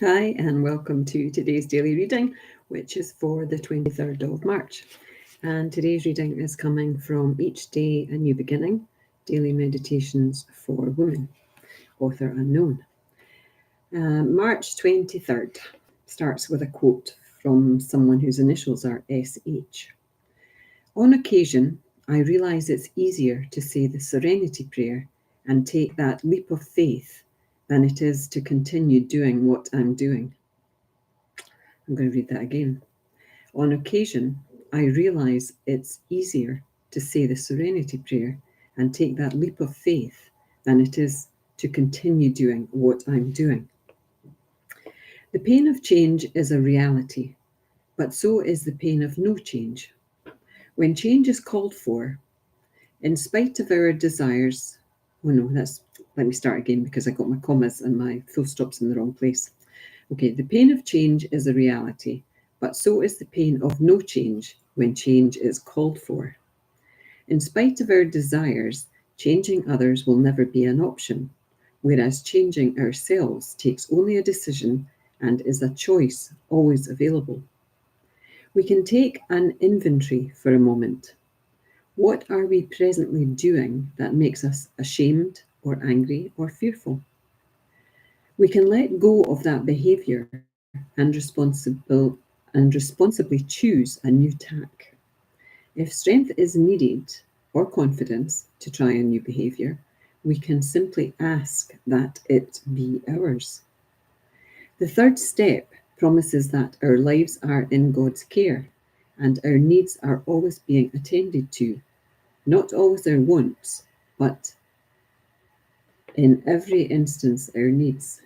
Hi, and welcome to today's daily reading, which is for the 23rd of March. And today's reading is coming from Each Day a New Beginning, Daily Meditations for Women, author unknown. March 23rd starts with a quote from someone whose initials are SH. On occasion, I realise it's easier to say the Serenity Prayer and take that leap of faith than it is to continue doing what I'm doing. I'm going to read that again. On occasion, I realise it's easier to say the Serenity Prayer and take that leap of faith than it is to continue doing what I'm doing. The pain of change is a reality, but so is the pain of no change. When change is called for, in spite of our desires, let me start again because I got my commas and my full stops in the wrong place. Okay, the pain of change is a reality, but so is the pain of no change when change is called for. In spite of our desires, changing others will never be an option, whereas changing ourselves takes only a decision and is a choice always available. We can take an inventory for a moment. What are we presently doing that makes us ashamed or angry or fearful? We can let go of that behaviour and responsibly choose a new tack. If strength is needed or confidence to try a new behaviour, we can simply ask that it be ours. The third step promises that our lives are in God's care and our needs are always being attended to, not always our wants, but in every instance our needs.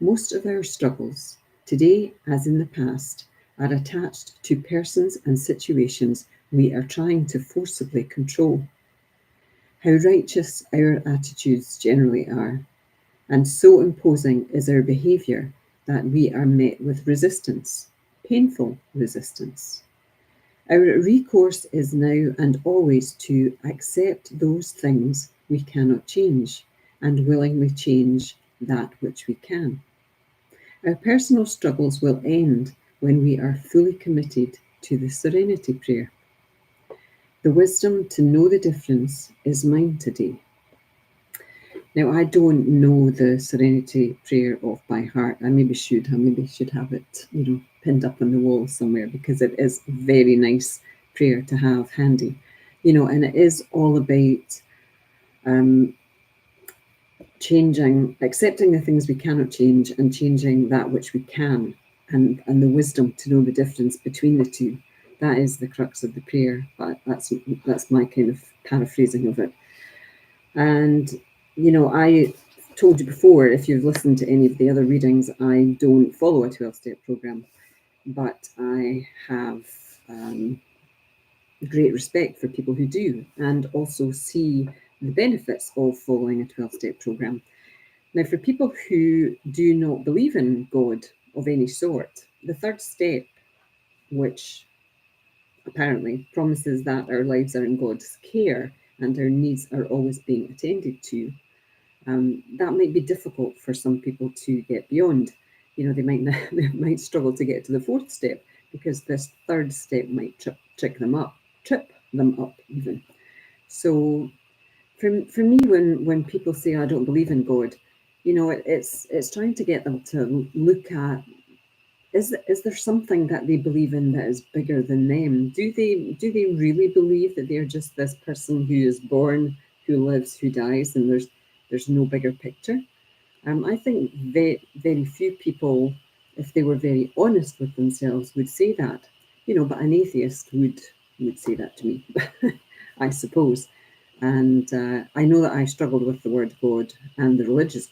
Most of our struggles, today as in the past, are attached to persons and situations we are trying to forcibly control. How righteous our attitudes generally are, and so imposing is our behaviour that we are met with resistance, painful resistance. Our recourse is now and always to accept those things we cannot change and willingly change that which we can. Our personal struggles will end when we are fully committed to the Serenity Prayer. The wisdom to know the difference is mine today. Now, I don't know the Serenity Prayer off by heart. I maybe should have it, pinned up on the wall somewhere because it is a very nice prayer to have handy, and it is all about accepting the things we cannot change and changing that which we can, and the wisdom to know the difference between the two. That is the crux of the prayer, but that's my kind of paraphrasing of it. And I told you before, if you've listened to any of the other readings, I don't follow a 12-step program, but I have great respect for people who do, and also see the benefits of following a 12-step program. Now, for people who do not believe in God of any sort, the third step, which apparently promises that our lives are in God's care and our needs are always being attended to, that might be difficult for some people to get beyond. They might struggle to get to the fourth step because this third step might trip them up even. So for me, when people say I don't believe in God, it's trying to get them to look at, is there something that they believe in that is bigger than them? Do they really believe that they're just this person who is born, who lives, who dies, and there's no bigger picture? I think very few people, if they were very honest with themselves, would say that. But an atheist would say that to me, I suppose. And I know that I struggled with the word God and the religious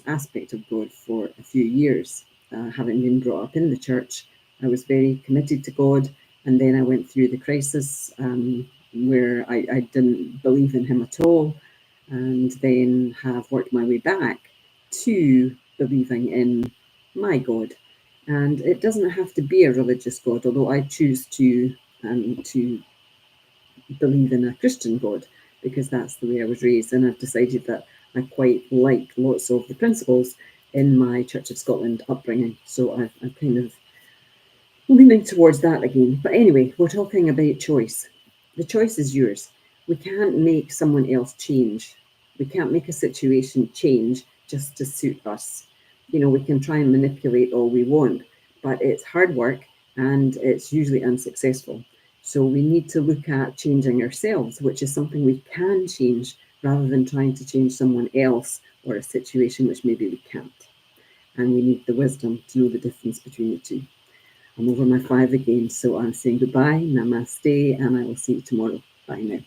aspect of God for a few years. Having been brought up in the church, I was very committed to God. And then I went through the crisis where I didn't believe in him at all, and then have worked my way back to believing in my God. And it doesn't have to be a religious God, although I choose to believe in a Christian God because that's the way I was raised, and I've decided that I quite like lots of the principles in my Church of Scotland upbringing. So I've kind of leaning towards that again. But anyway, we're talking about choice. The choice is yours. We can't make someone else change. We can't make a situation change just to suit us. We can try and manipulate all we want, but it's hard work and it's usually unsuccessful. So we need to look at changing ourselves, which is something we can change rather than trying to change someone else or a situation which maybe we can't. And we need the wisdom to know the difference between the two. I'm over my 5 again, so I'm saying goodbye, namaste, and I will see you tomorrow. Bye now.